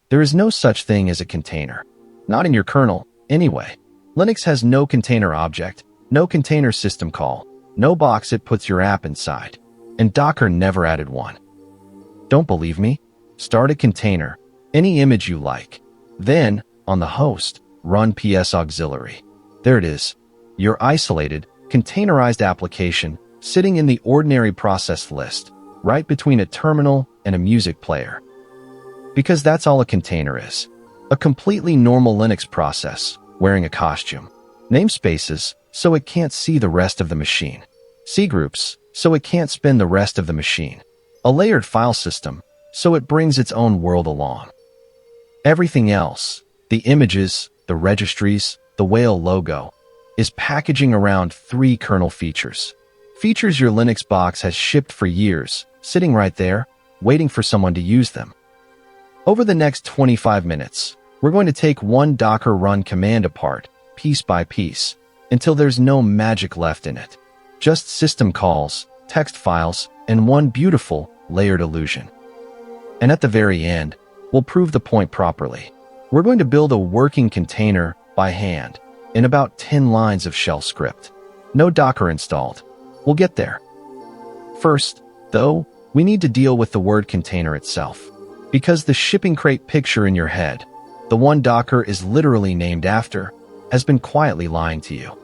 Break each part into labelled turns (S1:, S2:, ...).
S1: There is no such thing as a container. Not in your kernel, anyway. Linux has no container object, no container system call, no box it puts your app inside. And Docker never added one. Don't believe me? Start a container, any image you like. Then, on the host, run ps auxiliary. There it is. Your isolated, containerized application sitting in the ordinary process list, right between a terminal and a music player. Because that's all a container is. A completely normal Linux process, wearing a costume. Namespaces, so it can't see the rest of the machine. Cgroups, so it can't spin the rest of the machine. A layered file system, so it brings its own world along. Everything else, the images, the registries, the whale logo, is packaging around 3 kernel features. Features your Linux box has shipped for years, sitting right there, waiting for someone to use them. Over the next 25 minutes, we're going to take one Docker run command apart, piece by piece, until there's no magic left in it. Just system calls, text files, and one beautiful, layered illusion. And at the very end, we'll prove the point properly. We're going to build a working container by hand, in about 10 lines of shell script. No Docker installed. We'll get there. First, though, we need to deal with the word container itself. Because the shipping crate picture in your head, the one Docker is literally named after, has been quietly lying to you.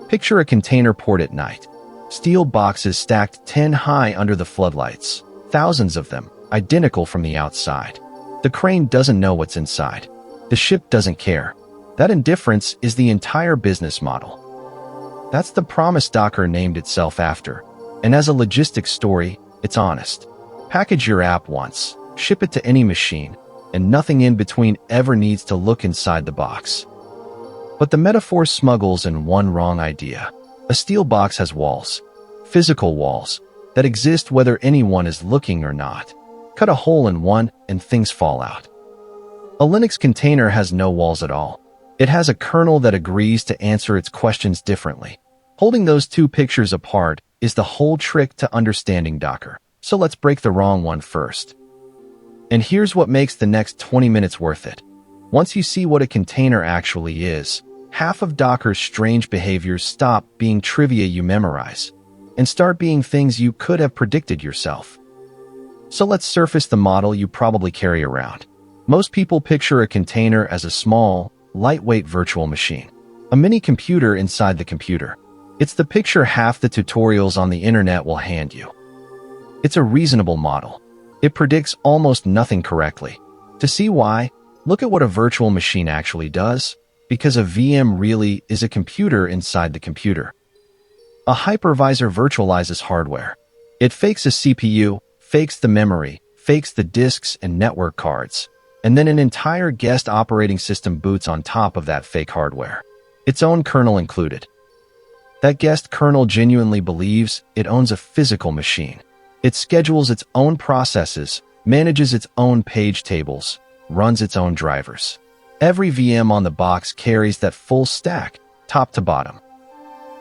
S1: Picture a container port at night. Steel boxes stacked 10 high under the floodlights. Thousands of them, identical from the outside. The crane doesn't know what's inside. The ship doesn't care. That indifference is the entire business model. That's the promise Docker named itself after. And as a logistics story, it's honest. Package your app once, ship it to any machine, and nothing in between ever needs to look inside the box. But the metaphor smuggles in one wrong idea. A steel box has walls, physical walls, that exist whether anyone is looking or not. Cut a hole in one and things fall out. A Linux container has no walls at all. It has a kernel that agrees to answer its questions differently. Holding those two pictures apart is the whole trick to understanding Docker. So let's break the wrong one first. And here's what makes the next 20 minutes worth it. Once you see what a container actually is, half of Docker's strange behaviors stop being trivia you memorize and start being things you could have predicted yourself. So let's surface the model you probably carry around. Most people picture a container as a small, lightweight virtual machine, a mini computer inside the computer. It's the picture half the tutorials on the internet will hand you. It's a reasonable model. It predicts almost nothing correctly. To see why, look at what a virtual machine actually does, because a VM really is a computer inside the computer. A hypervisor virtualizes hardware. It fakes a CPU, fakes the memory, fakes the disks and network cards, and then an entire guest operating system boots on top of that fake hardware, its own kernel included. That guest kernel genuinely believes it owns a physical machine. It schedules its own processes, manages its own page tables, runs its own drivers. Every VM on the box carries that full stack, top to bottom.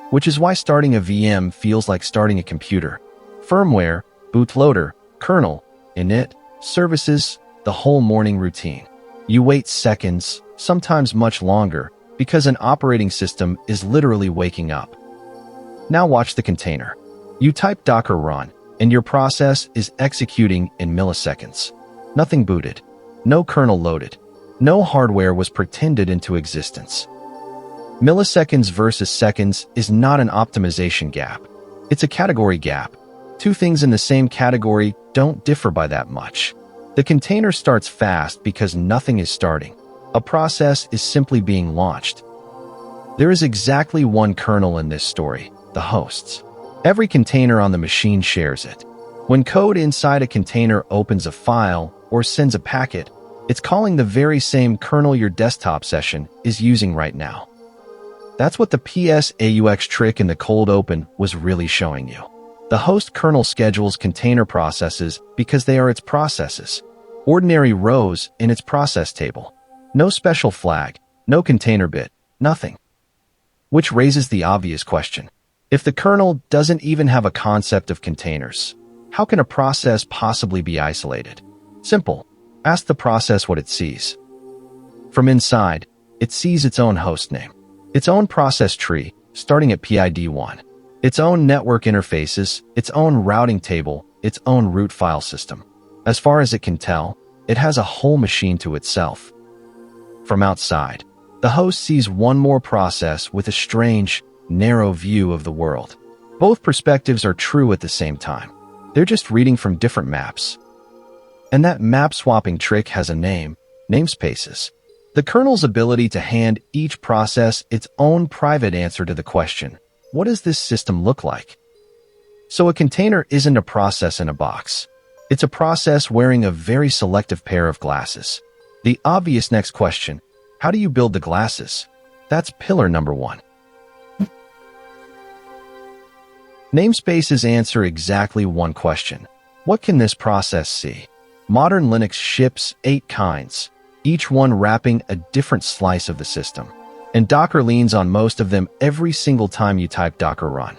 S1: Which is why starting a VM feels like starting a computer. Firmware, bootloader, kernel, init, services, the whole morning routine. You wait seconds, sometimes much longer, because an operating system is literally waking up. Now watch the container. You type Docker run, and your process is executing in milliseconds. Nothing booted. No kernel loaded. No hardware was pretended into existence. Milliseconds versus seconds is not an optimization gap. It's a category gap. Two things in the same category don't differ by that much. The container starts fast because nothing is starting. A process is simply being launched. There is exactly one kernel in this story, the hosts. Every container on the machine shares it. When code inside a container opens a file or sends a packet, it's calling the very same kernel your desktop session is using right now. That's what the PSAUX trick in the cold open was really showing you. The host kernel schedules container processes because they are its processes. Ordinary rows in its process table. No special flag, no container bit, nothing. Which raises the obvious question. If the kernel doesn't even have a concept of containers, how can a process possibly be isolated? Simple. Ask the process what it sees. From inside, it sees its own hostname, its own process tree, starting at PID 1, its own network interfaces, its own routing table, its own root file system. As far as it can tell, it has a whole machine to itself. From outside, the host sees one more process with a strange, narrow view of the world. Both perspectives are true at the same time. They're just reading from different maps. And that map-swapping trick has a name: namespaces. The kernel's ability to hand each process its own private answer to the question, what does this system look like? So a container isn't a process in a box. It's a process wearing a very selective pair of glasses. The obvious next question, how do you build the glasses? That's pillar number 1. Namespaces answer exactly one question. What can this process see? Modern Linux ships 8 kinds, each one wrapping a different slice of the system. And Docker leans on most of them every single time you type docker run.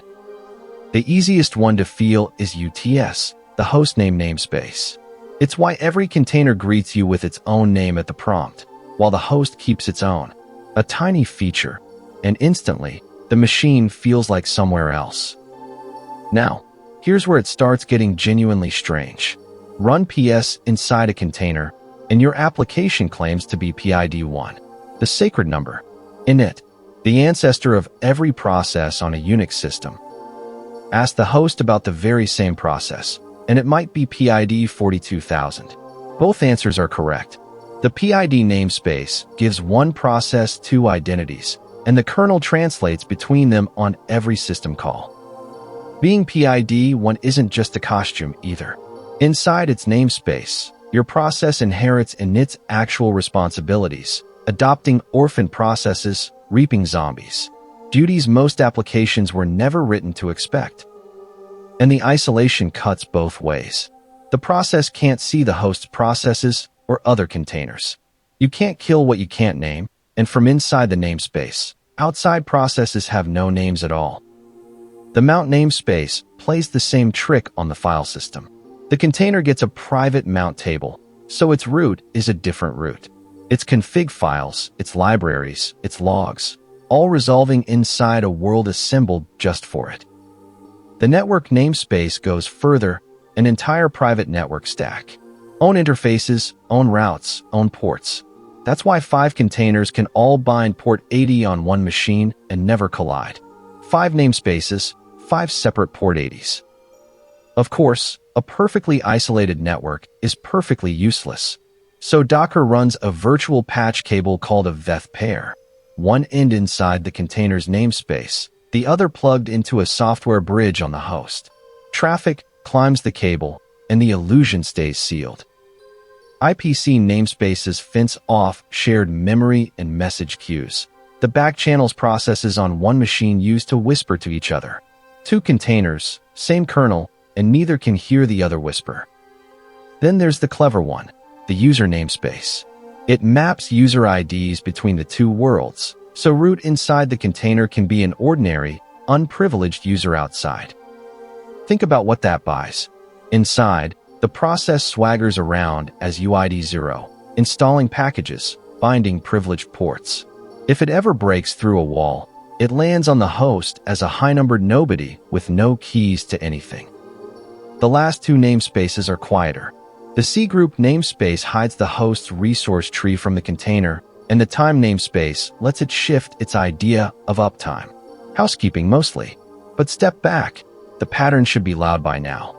S1: The easiest one to feel is UTS, the hostname namespace. It's why every container greets you with its own name at the prompt, while the host keeps its own. A tiny feature, and instantly, the machine feels like somewhere else. Now, here's where it starts getting genuinely strange. Run PS inside a container, and your application claims to be PID 1, the sacred number. Init, the ancestor of every process on a Unix system. Ask the host about the very same process, and it might be PID 42,000. Both answers are correct. The PID namespace gives one process 2 identities, and the kernel translates between them on every system call. Being PID 1 isn't just a costume either. Inside its namespace, your process inherits init's actual responsibilities, adopting orphan processes, reaping zombies, duties most applications were never written to expect. And the isolation cuts both ways. The process can't see the host's processes or other containers. You can't kill what you can't name, and from inside the namespace, outside processes have no names at all. The mount namespace plays the same trick on the file system. The container gets a private mount table, so its root is a different root. Its config files, its libraries, its logs, all resolving inside a world assembled just for it. The network namespace goes further, an entire private network stack. Own interfaces, own routes, own ports. That's why 5 containers can all bind port 80 on one machine and never collide. 5 namespaces, 5 separate port 80s. Of course, a perfectly isolated network is perfectly useless. So Docker runs a virtual patch cable called a veth pair. One end inside the container's namespace, the other plugged into a software bridge on the host. Traffic climbs the cable, and the illusion stays sealed. IPC namespaces fence off shared memory and message queues. The backchannels processes on one machine used to whisper to each other. 2 containers, same kernel, and neither can hear the other whisper. Then there's the clever one, the user namespace. It maps user IDs between the 2 worlds, so root inside the container can be an ordinary, unprivileged user outside. Think about what that buys. Inside, the process swaggers around as UID 0, installing packages, binding privileged ports. If it ever breaks through a wall, it lands on the host as a high-numbered nobody with no keys to anything. The last 2 namespaces are quieter. The cgroup namespace hides the host's resource tree from the container, and the time namespace lets it shift its idea of uptime. Housekeeping mostly. But step back. The pattern should be loud by now.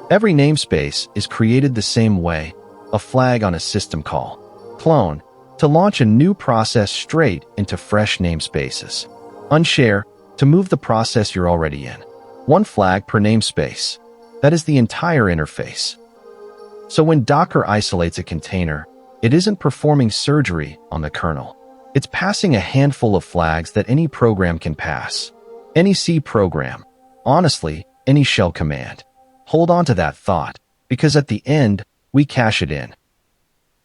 S1: Every namespace is created the same way, a flag on a system call. Clone, to launch a new process straight into fresh namespaces. Unshare, to move the process you're already in. 1 flag per namespace. That is the entire interface. So when Docker isolates a container, it isn't performing surgery on the kernel. It's passing a handful of flags that any program can pass. Any C program. Honestly, any shell command. Hold on to that thought, because at the end, we cache it in.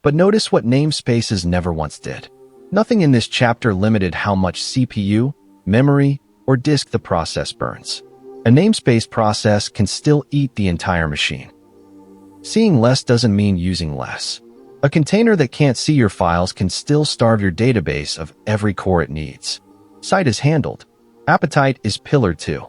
S1: But notice what namespaces never once did. Nothing in this chapter limited how much CPU, memory, or disk the process burns. A namespace process can still eat the entire machine. Seeing less doesn't mean using less. A container that can't see your files can still starve your database of every core it needs. Site is handled. Appetite is pillar 2.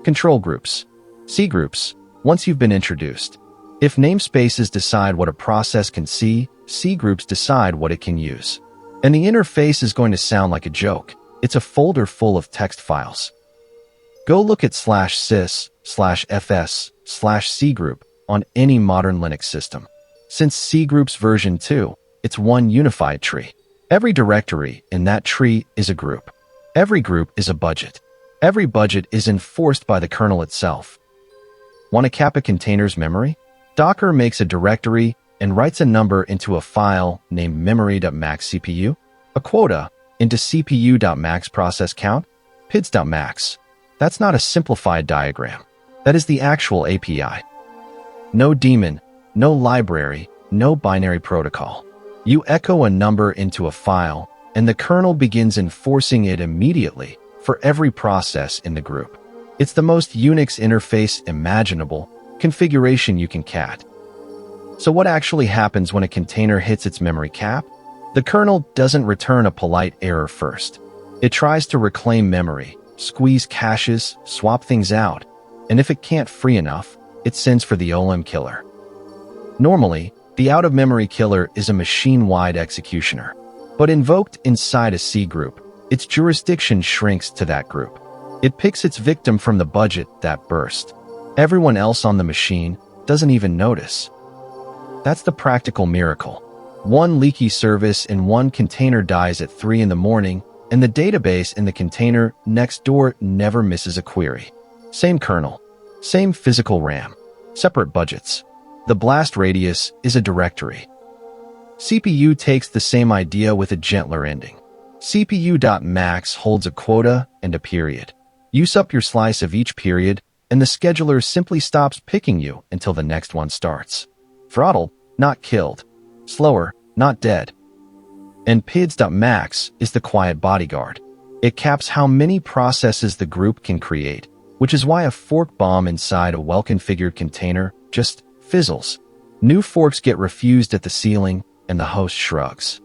S1: Control groups. Cgroups. Once you've been introduced. If namespaces decide what a process can see, cgroups decide what it can use. And the interface is going to sound like a joke. It's a folder full of text files. Go look at /sys/fs/cgroup on any modern Linux system. Since cgroups version 2, it's one unified tree. Every directory in that tree is a group. Every group is a budget. Every budget is enforced by the kernel itself. Want to cap a container's memory? Docker makes a directory and writes a number into a file named memory.maxcpu, a quota into cpu.maxProcessCount, pids.max. That's not a simplified diagram. That is the actual API. No daemon, no library, no binary protocol. You echo a number into a file, and the kernel begins enforcing it immediately for every process in the group. It's the most Unix interface imaginable configuration you can cat. So what actually happens when a container hits its memory cap? The kernel doesn't return a polite error first. It tries to reclaim memory, squeeze caches, swap things out, and if it can't free enough, it sends for the OLM killer. Normally, the out-of-memory killer is a machine-wide executioner, but invoked inside a C group, its jurisdiction shrinks to that group. It picks its victim from the budget that burst. Everyone else on the machine doesn't even notice. That's the practical miracle. One leaky service in one container dies at 3 in the morning, and the database in the container next door never misses a query. Same kernel, same physical RAM, separate budgets. The blast radius is a directory. CPU takes the same idea with a gentler ending. CPU.max holds a quota and a period. Use up your slice of each period, and the scheduler simply stops picking you until the next one starts. Throttle, not killed. Slower, not dead. And pids.max is the quiet bodyguard. It caps how many processes the group can create, which is why a fork bomb inside a well-configured container just fizzles. New forks get refused at the ceiling, and the host shrugs.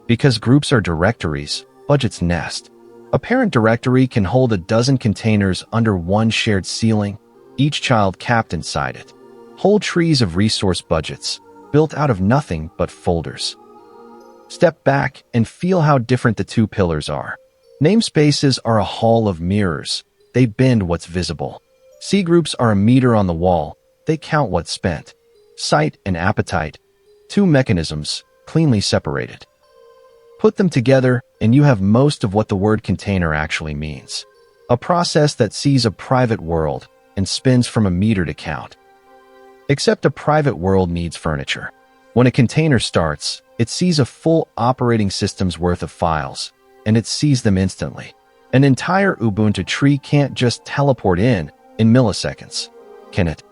S1: Because groups are directories, budgets nest. A parent directory can hold a dozen containers under one shared ceiling, each child capped inside it. Whole trees of resource budgets, built out of nothing but folders. Step back and feel how different the two pillars are. Namespaces are a hall of mirrors. They bend what's visible. Cgroups are a meter on the wall. They count what's spent. Site and appetite, two mechanisms, cleanly separated. Put them together, and you have most of what the word container actually means. A process that sees a private world and spins from a meter to count. Except a private world needs furniture. When a container starts, it sees a full operating system's worth of files, and it sees them instantly. An entire Ubuntu tree can't just teleport in milliseconds, can it?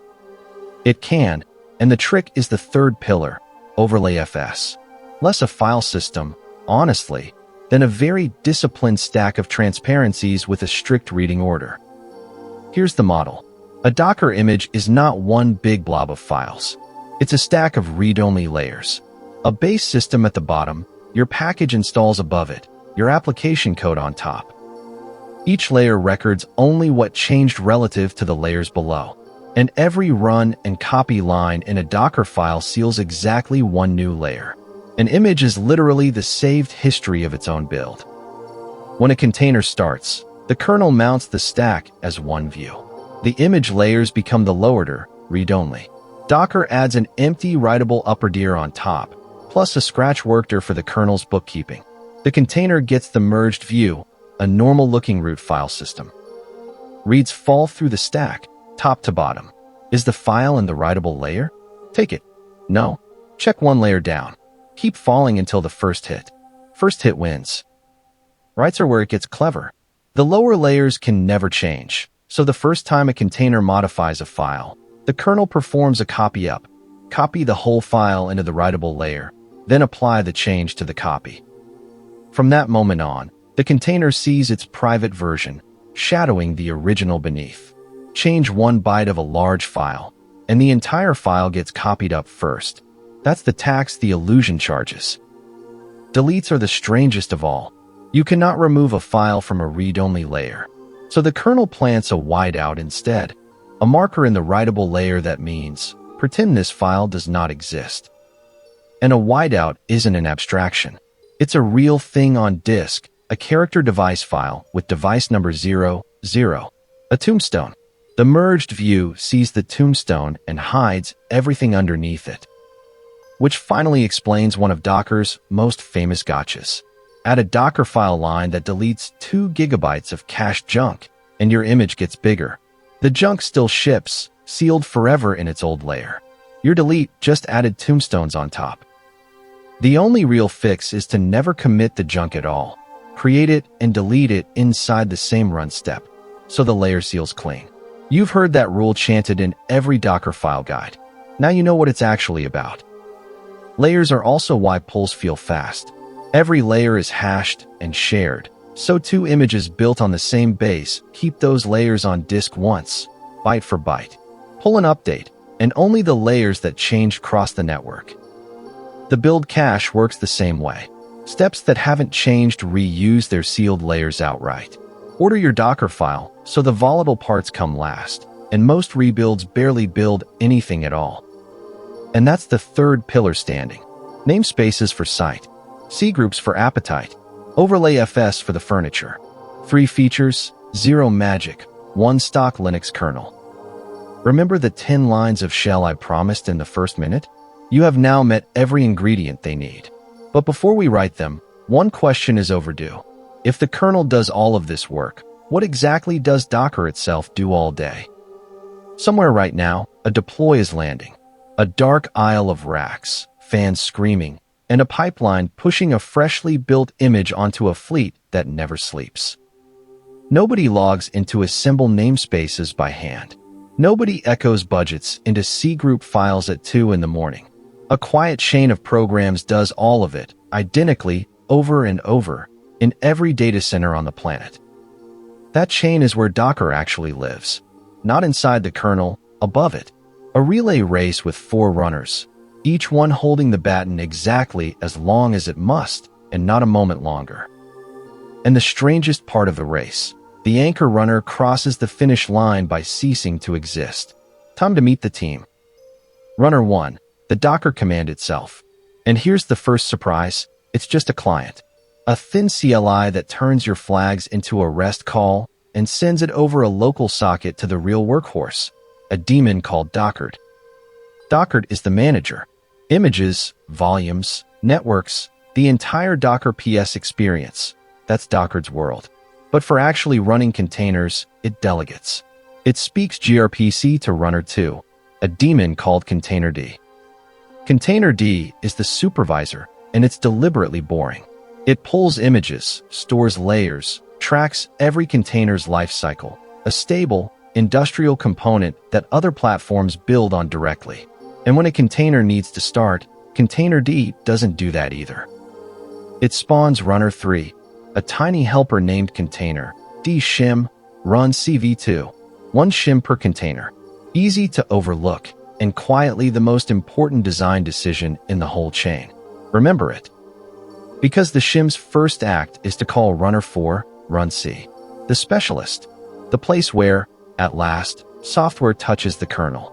S1: It can, and the trick is the third pillar, OverlayFS. Less a file system, honestly, than a very disciplined stack of transparencies with a strict reading order. Here's the model. A Docker image is not one big blob of files. It's a stack of read-only layers. A base system at the bottom, your package installs above it, your application code on top. Each layer records only what changed relative to the layers below. And every run and copy line in a Docker file seals exactly one new layer. An image is literally the saved history of its own build. When a container starts, the kernel mounts the stack as one view. The image layers become the loader, read-only. Docker adds an empty writable upper tier on top, plus a scratch workdir for the kernel's bookkeeping. The container gets the merged view, a normal-looking root file system. Reads fall through the stack, top to bottom. Is the file in the writable layer? Take it. No. Check one layer down. Keep falling until the first hit. First hit wins. Writes are where it gets clever. The lower layers can never change, so the first time a container modifies a file, the kernel performs a copy up, copy the whole file into the writable layer, then apply the change to the copy. From that moment on, the container sees its private version, shadowing the original beneath. Change one byte of a large file, and the entire file gets copied up first. That's the tax the illusion charges. Deletes are the strangest of all. You cannot remove a file from a read-only layer. So the kernel plants a whiteout instead, a marker in the writable layer that means, pretend this file does not exist. And a whiteout isn't an abstraction. It's a real thing on disk, a character device file with device number 00, a tombstone. The merged view sees the tombstone and hides everything underneath it. Which finally explains one of Docker's most famous gotchas. Add a Docker file line that deletes 2 gigabytes of cached junk, and your image gets bigger. The junk still ships, sealed forever in its old layer. Your delete just added tombstones on top. The only real fix is to never commit the junk at all. Create it and delete it inside the same run step, so the layer seals clean. You've heard that rule chanted in every Docker file guide. Now you know what it's actually about. Layers are also why pulls feel fast. Every layer is hashed and shared, so 2 images built on the same base keep those layers on disk once, byte for byte. Pull an update, and only the layers that changed cross the network. The build cache works the same way. Steps that haven't changed reuse their sealed layers outright. Order your Docker file so the volatile parts come last, and most rebuilds barely build anything at all. And that's the third pillar standing. Namespaces for site, cgroups for appetite, OverlayFS for the furniture. 3 features, 0 magic, 1 stock Linux kernel. Remember the 10 lines of shell I promised in the first minute? You have now met every ingredient they need. But before we write them, one question is overdue. If the kernel does all of this work, what exactly does Docker itself do all day? Somewhere right now, a deploy is landing. A dark aisle of racks, fans screaming, and a pipeline pushing a freshly built image onto a fleet that never sleeps. Nobody logs into assemble namespaces by hand. Nobody echoes budgets into cgroup files at 2 in the morning. A quiet chain of programs does all of it, identically, over and over, in every data center on the planet. That chain is where Docker actually lives. Not inside the kernel, above it. A relay race with 4 runners, each one holding the baton exactly as long as it must, and not a moment longer. And the strangest part of the race, the anchor runner crosses the finish line by ceasing to exist. Time to meet the team. Runner 1, the Docker command itself. And here's the first surprise, it's just a client. A thin CLI that turns your flags into a REST call and sends it over a local socket to the real workhorse, a daemon called dockerd. Dockerd is the manager. Images, volumes, networks, the entire Docker PS experience. That's Dockerd's world. But for actually running containers, it delegates. It speaks gRPC to runner 2, a daemon called containerd. Containerd is the supervisor, and it's deliberately boring. It pulls images, stores layers, tracks every container's lifecycle, a stable, industrial component that other platforms build on directly. And when a container needs to start, containerd doesn't do that either. It spawns runner 3, a tiny helper named container, shim, run cv2, 1 shim per container. Easy to overlook, and quietly the most important design decision in the whole chain. Remember it. Because the shim's first act is to call runner 4, runc, the specialist, the place where, at last, software touches the kernel.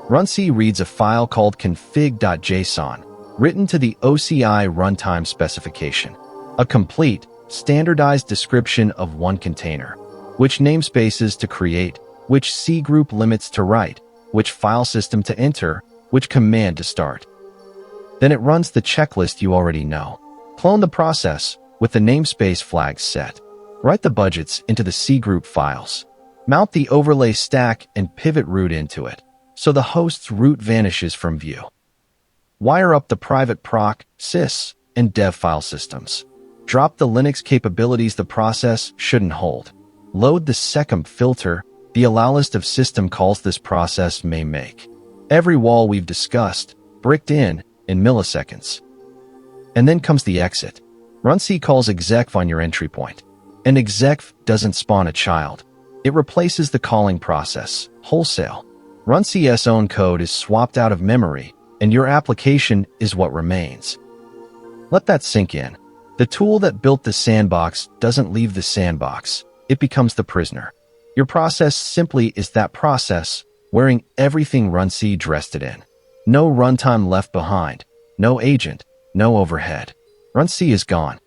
S1: Runc reads a file called config.json, written to the OCI runtime specification, a complete, standardized description of one container, which namespaces to create, which cgroup limits to write, which file system to enter, which command to start. Then it runs the checklist you already know. Clone the process with the namespace flags set. Write the budgets into the cgroup files. Mount the overlay stack and pivot root into it, so the host's root vanishes from view. Wire up the private proc, sys, and dev file systems. Drop the Linux capabilities the process shouldn't hold. Load the secomp filter, the allow list of system calls this process may make. Every wall we've discussed, bricked in milliseconds. And then comes the exit. Runc calls execve on your entry point. And execve doesn't spawn a child. It replaces the calling process, wholesale. Runc's own code is swapped out of memory, and your application is what remains. Let that sink in. The tool that built the sandbox doesn't leave the sandbox. It becomes the prisoner. Your process simply is that process, wearing everything runc dressed it in. No runtime left behind. No agent. No overhead. Runc is gone.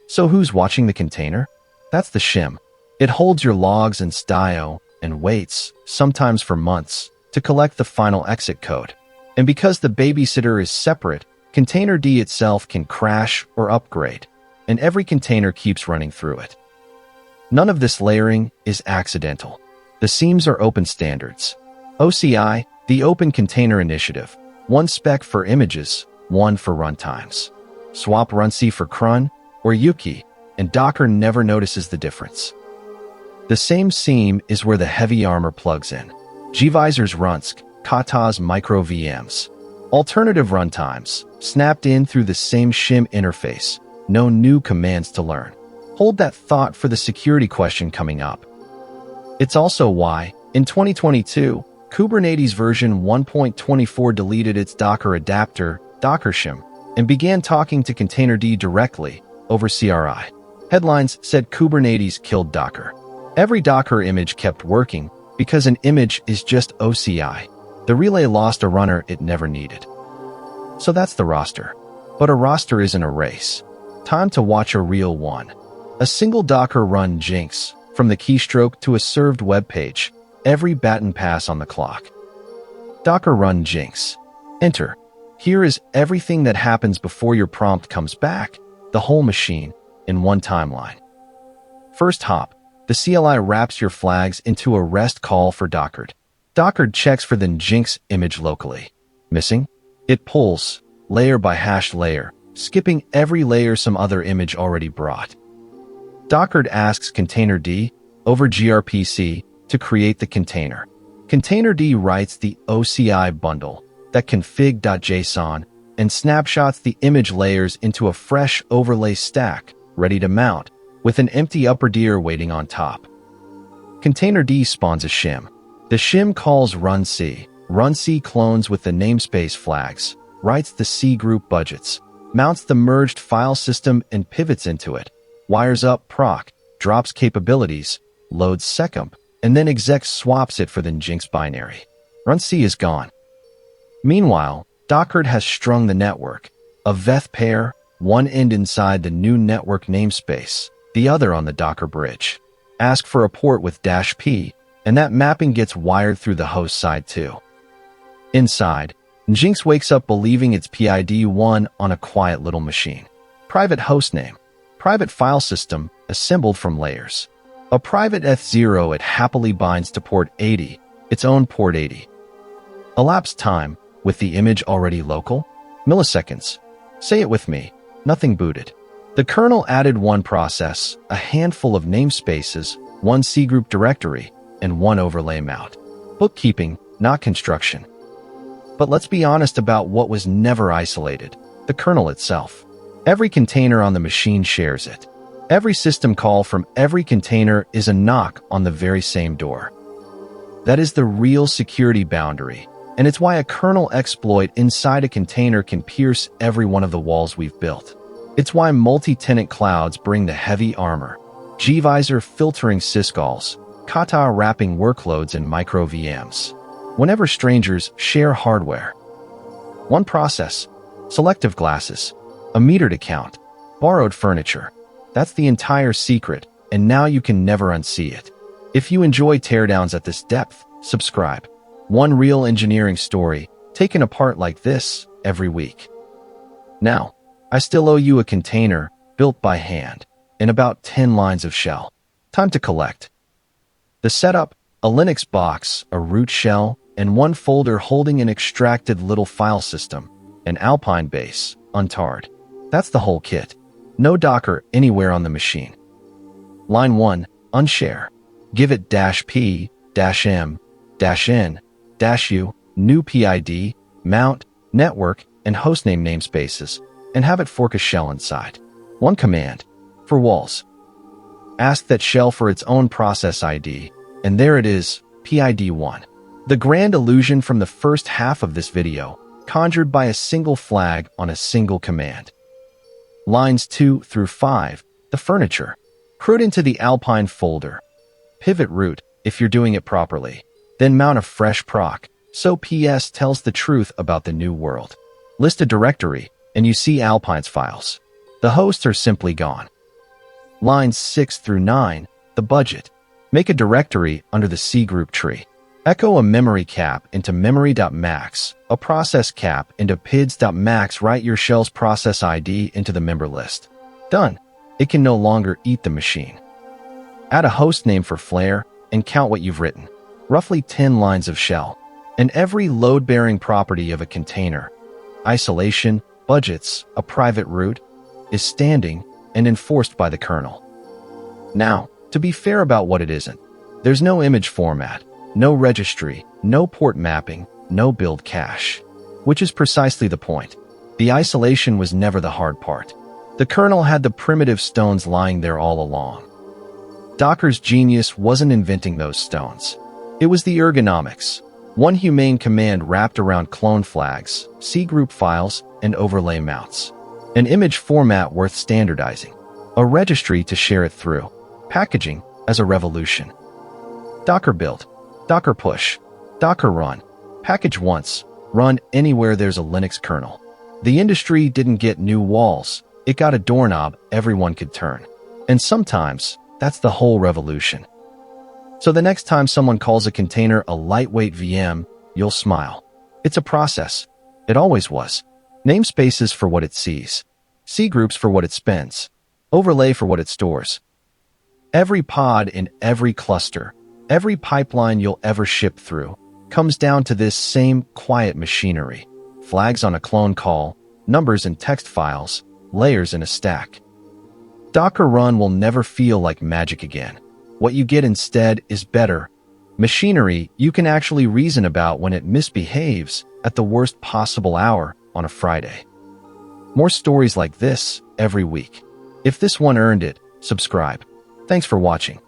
S1: So who's watching the container? That's the shim. It holds your logs and style and waits, sometimes for months, to collect the final exit code. And because the babysitter is separate, containerd itself can crash or upgrade, and every container keeps running through it. None of this layering is accidental. The seams are open standards. OCI, the Open Container Initiative, one spec for images, one for runtimes. Swap runc for crun or yuki, and Docker never notices the difference. The same seam is where the heavy armor plugs in. gvisor's runc, kata's micro VMs. Alternative runtimes, snapped in through the same shim interface. No new commands to learn. Hold that thought for the security question coming up. It's also why, in 2022, Kubernetes version 1.24 deleted its Docker adapter, dockershim, and began talking to containerd directly over CRI. Headlines said Kubernetes killed Docker. Every Docker image kept working because an image is just OCI. The relay lost a runner it never needed. So that's the roster. But a roster isn't a race. Time to watch a real one. A single Docker run jinx, from the keystroke to a served web page, every baton pass on the clock. Docker run jinx. Enter. Here is everything that happens before your prompt comes back, the whole machine, in one timeline. First hop, the CLI wraps your flags into a REST call for dockerd. Dockerd checks for the jinx image locally. Missing? It pulls, layer by hashed layer, skipping every layer some other image already brought. Dockerd asks containerd over gRPC to create the container. Containerd writes the OCI bundle, that config.json, and snapshots the image layers into a fresh overlay stack, ready to mount, with an empty upper tier waiting on top. Containerd spawns a shim. The shim calls runc. Runc clones with the namespace flags, writes the cgroup budgets, mounts the merged file system and pivots into it, wires up proc, drops capabilities, loads secump, and then exec swaps it for the jinx binary. Runc is gone. Meanwhile, dockerd has strung the network, a veth pair, one end inside the new network namespace, the other on the Docker bridge. Ask for a port with -p, and that mapping gets wired through the host side too. Inside, Jinx wakes up believing it's PID1 on a quiet little machine. Private hostname, private file system assembled from layers. A private eth0 it happily binds to port 80, its own port 80. Elapsed time, with the image already local? Milliseconds. Say it with me, nothing booted. The kernel added one process, a handful of namespaces, one cgroup directory, and one overlay mount. Bookkeeping, not construction. But let's be honest about what was never isolated, the kernel itself. Every container on the machine shares it. Every system call from every container is a knock on the very same door. That is the real security boundary, and it's why a kernel exploit inside a container can pierce every one of the walls we've built. It's why multi-tenant clouds bring the heavy armor, gvisor filtering syscalls, kata wrapping workloads in micro VMs. Whenever strangers share hardware. One process, selective glasses, a meter to count, borrowed furniture. That's the entire secret, and now you can never unsee it. If you enjoy teardowns at this depth, subscribe. One real engineering story, taken apart like this, every week. Now, I still owe you a container, built by hand, in about 10 lines of shell. Time to collect. The setup, a Linux box, a root shell, and one folder holding an extracted little file system, an Alpine base, untarred. That's the whole kit. No Docker anywhere on the machine. Line 1, unshare. Give it -p, -m, -n, -u, new PID, mount, network, and hostname namespaces, and have it fork a shell inside. One command. For walls. Ask that shell for its own process ID, and there it is, PID1. The grand illusion from the first half of this video, conjured by a single flag on a single command. Lines 2 through 5, the furniture. Root into the Alpine folder. Pivot root, if you're doing it properly. Then mount a fresh proc, so PS tells the truth about the new world. List a directory, and you see Alpine's files. The hosts are simply gone. Lines 6 through 9, the budget. Make a directory under the cgroup tree. Echo a memory cap into memory.max, a process cap into pids.max. Write your shell's process ID into the member list. Done. It can no longer eat the machine. Add a hostname for Flare and count what you've written. Roughly 10 lines of shell. And every load-bearing property of a container, isolation, budgets, a private root, is standing and enforced by the kernel. Now, to be fair about what it isn't, there's no image format, no registry, no port mapping, no build cache. Which is precisely the point. The isolation was never the hard part. The kernel had the primitive stones lying there all along. Docker's genius wasn't inventing those stones. It was the ergonomics. One humane command wrapped around clone flags, cgroup files, and overlay mounts. An image format worth standardizing. A registry to share it through. Packaging as a revolution. Docker build, Docker push, Docker run. Package once, run anywhere there's a Linux kernel. The industry didn't get new walls. It got a doorknob everyone could turn. And sometimes, that's the whole revolution. So the next time someone calls a container a lightweight VM, you'll smile. It's a process. It always was. Namespaces for what it sees. cgroups for what it spends. Overlay for what it stores. Every pod in every cluster, every pipeline you'll ever ship through, comes down to this same quiet machinery. Flags on a clone call, numbers in text files, layers in a stack. Docker run will never feel like magic again. What you get instead is better machinery you can actually reason about when it misbehaves at the worst possible hour on a Friday. More stories like this every week. If this one earned it, subscribe. Thanks for watching.